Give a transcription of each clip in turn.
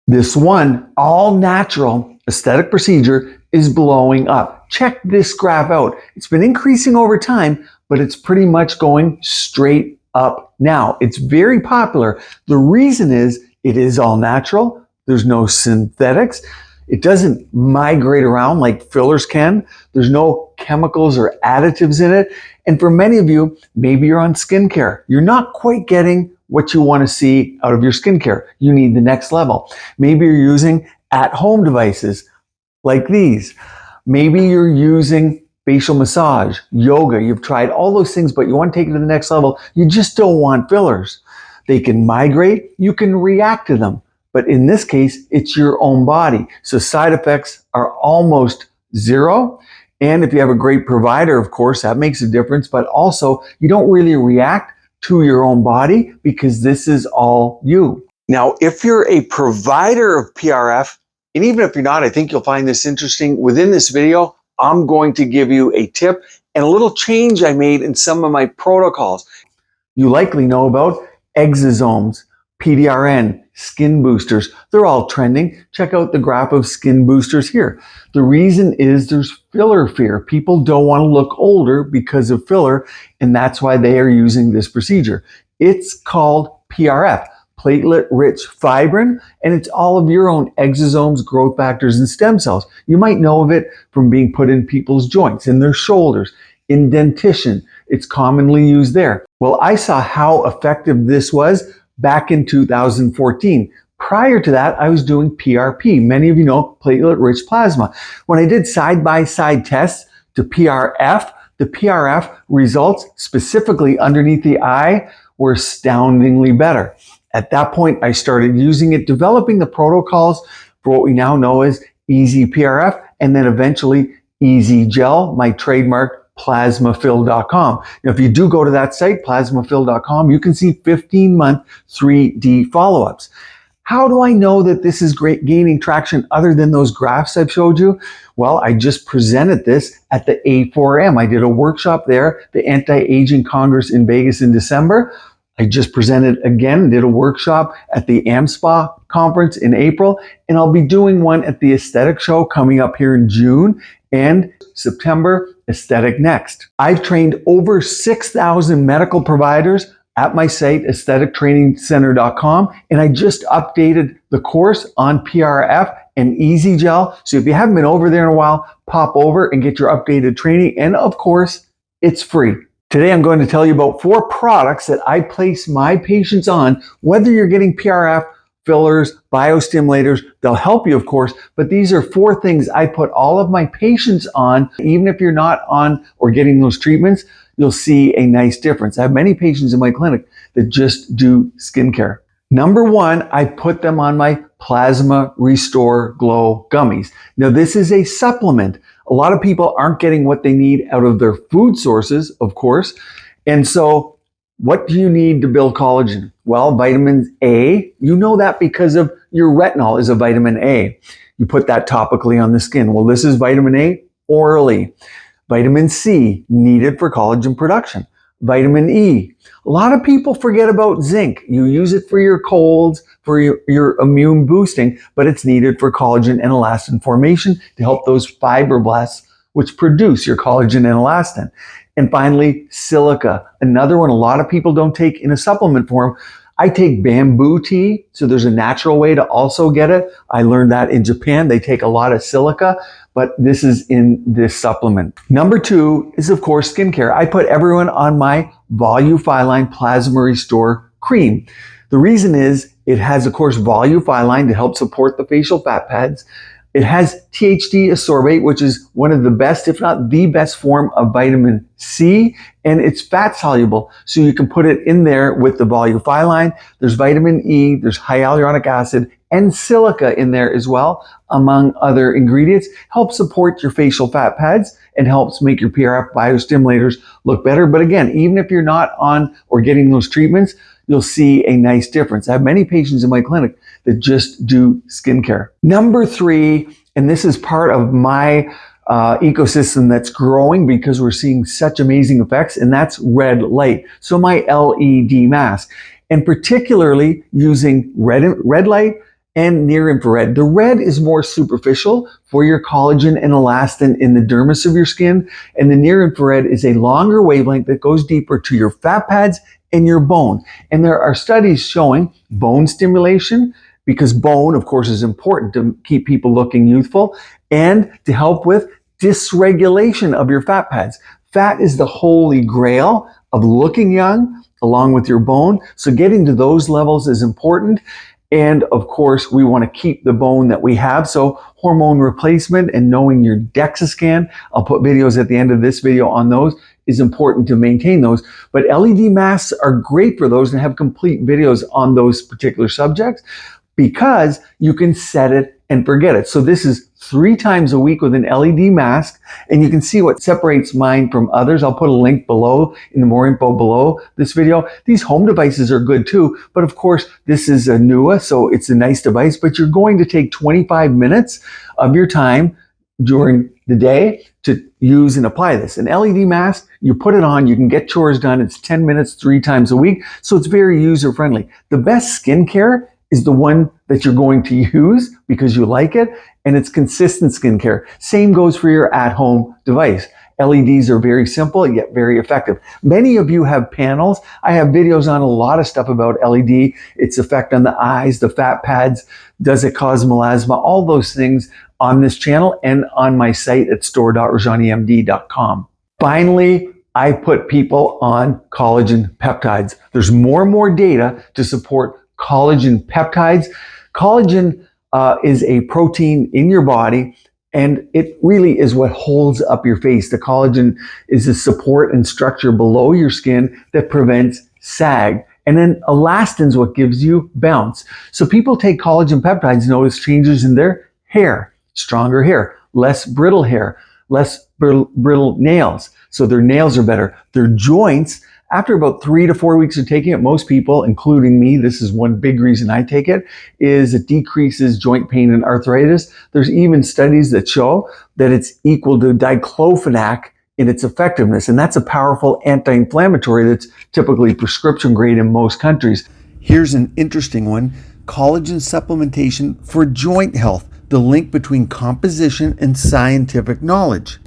This one all natural aesthetic procedure is blowing up. Check this graph out. It's been increasing over time, but it's pretty much going straight up now. It's very popular. The reason is it is all natural. There's no synthetics. It doesn't migrate around like fillers can. There's no chemicals or additives in it. And for many of you, maybe you're on skincare. You're not quite getting what you want to see out of your skincare. You need the next level. Maybe you're using at-home devices like these. Maybe you're using facial massage, yoga. You've tried all those things, but you want to take it to the next level. You just don't want fillers. They can migrate. You can react to them. But in this case, it's your own body. So side effects are almost zero. And if you have a great provider, of course, that makes a difference. But also, you don't really react to your own body because this is all you. Now, if you're a provider of PRF, and even if you're not, I think you'll find this interesting. Within this video, I'm going to give you a tip and a little change I made in some of my protocols. You likely know about exosomes, PDRN, skin boosters. They're all trending. Check out the graph of skin boosters here. The reason is there's filler fear. People don't want to look older because of filler, and that's why they are using this procedure. It's called PRF, platelet-rich fibrin, and it's all of your own exosomes, growth factors, and stem cells. You might know of it from being put in people's joints, in their shoulders, in dentition. It's commonly used there. Well, I saw how effective this was back in 2014. Prior to that, I was doing PRP. Many of you know platelet-rich plasma. When I did side-by-side tests to PRF, the PRF results specifically underneath the eye were astoundingly better. At that point, I started using it, developing the protocols for what we now know as Easy PRF, and then eventually Easy Gel, my trademark plasmafill.com. Now, if you do go to that site, plasmafill.com, you can see 15-month 3D follow-ups. How do I know that this is great gaining traction other than those graphs I've showed you? Well, I just presented this at the A4M. I did a workshop there, the Anti-Aging Congress in Vegas in December. I just presented again, did a workshop at the AmSpa conference in April, and I'll be doing one at the Aesthetic Show coming up here in June and September, Aesthetic Next. I've trained over 6,000 medical providers at my site, aesthetictrainingcenter.com, and I just updated the course on PRF and Easy Gel. So if you haven't been over there in a while, pop over and get your updated training. And of course, it's free. Today, I'm going to tell you about 4 products that I place my patients on, whether you're getting PRF, fillers, biostimulators. They'll help you, of course, but these are 4 things I put all of my patients on. Even if you're not on or getting those treatments, you'll see a nice difference. I have many patients in my clinic that just do skincare. Number 1, I put them on my Plasma Restore Glow gummies. Now, this is a supplement. A lot of people aren't getting what they need out of their food sources, of course. And so what do you need to build collagen? Well, vitamin A, you know that because of your retinol is a vitamin A. You put that topically on the skin. Well, this is vitamin A orally. Vitamin C, needed for collagen production. Vitamin E. A lot of people forget about zinc. You use it for your colds, for your immune boosting, but it's needed for collagen and elastin formation to help those fibroblasts which produce your collagen and elastin. And finally, silica, another one a lot of people don't take in a supplement form. I take bamboo tea, so there's a natural way to also get it. I learned that in Japan. They take a lot of silica, but this is in this supplement. Number 2 is, of course, skincare. I put everyone on my Volufiline Plasma Restore cream. The reason is it has, of course, Volufiline to help support the facial fat pads. It has THD ascorbate, which is one of the best, if not the best form of vitamin C, and it's fat soluble. So you can put it in there with the Volufiline. There's vitamin E, there's hyaluronic acid, and silica in there as well, among other ingredients. Helps support your facial fat pads and helps make your PRF biostimulators look better. But again, even if you're not on or getting those treatments, you'll see a nice difference. I have many patients in my clinic that just do skincare. Number 3, and this is part of my ecosystem that's growing because we're seeing such amazing effects, and that's red light. So my LED mask, and particularly using red light and near infrared. The red is more superficial for your collagen and elastin in the dermis of your skin, and the near infrared is a longer wavelength that goes deeper to your fat pads and your bone. And there are studies showing bone stimulation, because bone, of course, is important to keep people looking youthful and to help with dysregulation of your fat pads. Fat is the holy grail of looking young along with your bone. So getting to those levels is important. And of course, we want to keep the bone that we have. So hormone replacement and knowing your DEXA scan, I'll put videos at the end of this video on those, is important to maintain those. But LED masks are great for those and have complete videos on those particular subjects because you can set it and forget it. So this is 3 times a week with an LED mask, and you can see what separates mine from others. I'll put a link below in the more info below this video. These home devices are good too, but of course this is a NUA, so it's a nice device, but you're going to take 25 minutes of your time during the day to use and apply this. An LED mask, you put it on, you can get chores done. It's 10 minutes 3 times a week, so it's very user friendly. The best skincare is the one that you're going to use because you like it, and it's consistent skincare. Same goes for your at-home device. LEDs are very simple yet very effective. Many of you have panels. I have videos on a lot of stuff about LED, its effect on the eyes, the fat pads, does it cause melasma, all those things on this channel and on my site at store.rajanemd.com. Finally, I put people on collagen peptides. There's more and more data to support collagen peptides. Collagen is a protein in your body, and it really is what holds up your face. The collagen is the support and structure below your skin that prevents sag. And then elastin's what gives you bounce. So people take collagen peptides, notice changes in their hair, stronger hair, less brittle hair, less brittle nails. So their nails are better. Their joints, after about 3 to 4 weeks of taking it, most people, including me, this is one big reason I take it, is it decreases joint pain and arthritis. There's even studies that show that it's equal to diclofenac in its effectiveness. And that's a powerful anti-inflammatory that's typically prescription grade in most countries. Here's an interesting one: collagen supplementation for joint health, the link between composition and scientific knowledge.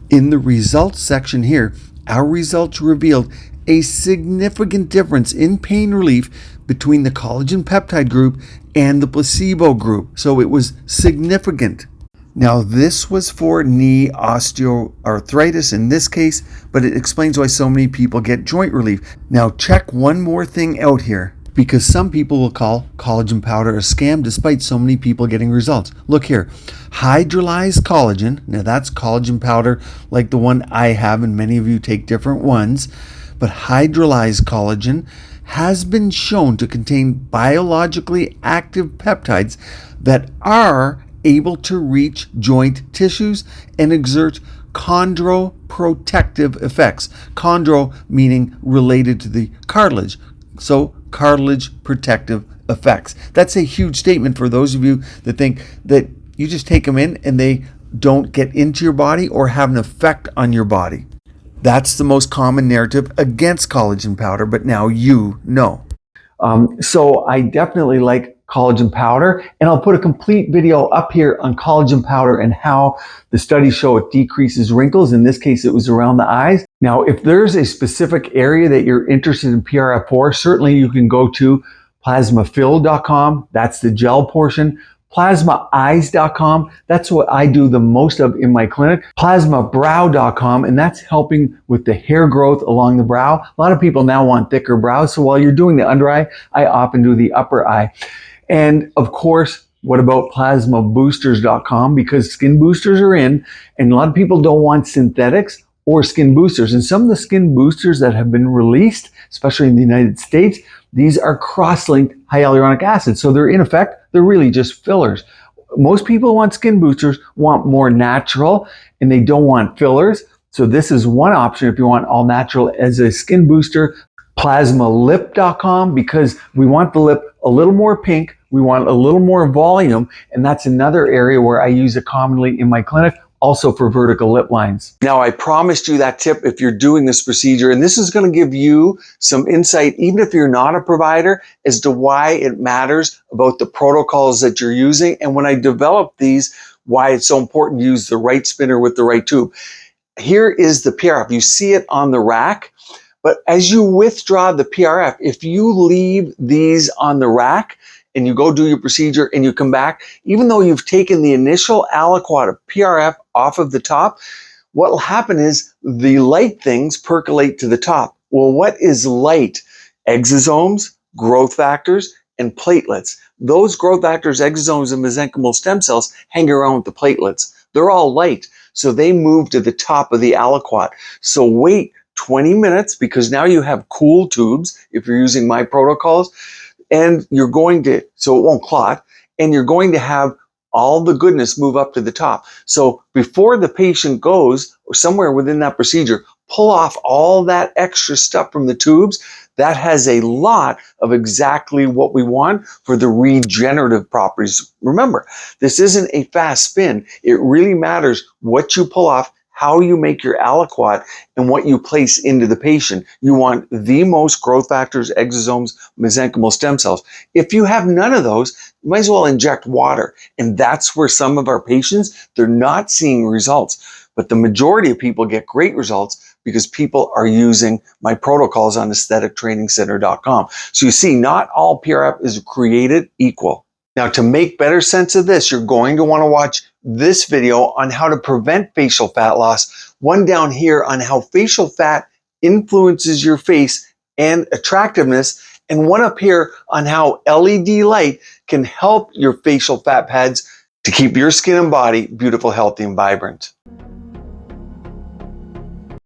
In the results section here, our results revealed a significant difference in pain relief between the collagen peptide group and the placebo group. So it was significant. Now, this was for knee osteoarthritis in this case, but it explains why so many people get joint relief. Now, check one more thing out here, because some people will call collagen powder a scam despite so many people getting results. Look here, hydrolyzed collagen. Now, that's collagen powder like the one I have, and many of you take different ones. But hydrolyzed collagen has been shown to contain biologically active peptides that are able to reach joint tissues and exert chondroprotective effects. Chondro meaning related to the cartilage. So cartilage protective effects. That's a huge statement for those of you that think that you just take them in and they don't get into your body or have an effect on your body. That's the most common narrative against collagen powder, but now you know. So I definitely like collagen powder, and I'll put a complete video up here on collagen powder and how the studies show it decreases wrinkles. In this case, it was around the eyes. Now, if there's a specific area that you're interested in PRF4, certainly you can go to plasmafill.com. That's the gel portion. Plasmaeyes.com, that's what I do the most of in my clinic. Plasmabrow.com, and that's helping with the hair growth along the brow. A lot of people now want thicker brows, so while you're doing the under eye, I often do the upper eye. And of course, what about plasmaboosters.com? Because skin boosters are in, and a lot of people don't want synthetics or skin boosters. And some of the skin boosters that have been released, especially in the United States, these are cross-linked hyaluronic acid. So they're in effect, they're really just fillers. Most people want skin boosters, want more natural, and they don't want fillers. So this is one option if you want all natural as a skin booster. Plasmalip.com, because we want the lip a little more pink, we want a little more volume, and that's another area where I use it commonly in my clinic. also for vertical lip lines. Now, I promised you that tip if you're doing this procedure, and this is going to give you some insight, even if you're not a provider, as to why it matters about the protocols that you're using. And when I developed these, why it's so important to use the right spinner with the right tube. Here is the PRF. You see it on the rack, but as you withdraw the PRF, if you leave these on the rack and you go do your procedure and you come back, even though you've taken the initial aliquot of PRF off of the top, what will happen is the light things percolate to the top. Well, what is light? Exosomes, growth factors, and platelets. Those growth factors, exosomes, and mesenchymal stem cells hang around with the platelets. They're all light, so they move to the top of the aliquot. So wait 20 minutes, because now you have cool tubes if you're using my protocols, and you're going to, so it won't clot, and you're going to have all the goodness move up to the top. So before the patient goes, or somewhere within that procedure, pull off all that extra stuff from the tubes. That has a lot of exactly what we want for the regenerative properties. Remember, this isn't a fast spin. It really matters what you pull off, how you make your aliquot, and what you place into the patient. You want the most growth factors, exosomes, mesenchymal stem cells. If you have none of those, you might as well inject water. And that's where some of our patients, they're not seeing results. But the majority of people get great results because people are using my protocols on aesthetictrainingcenter.com. So you see, not all PRF is created equal. Now, to make better sense of this, you're going to want to watch this video on how to prevent facial fat loss, one down here on how facial fat influences your face and attractiveness, and one up here on how LED light can help your facial fat pads to keep your skin and body beautiful, healthy, and vibrant.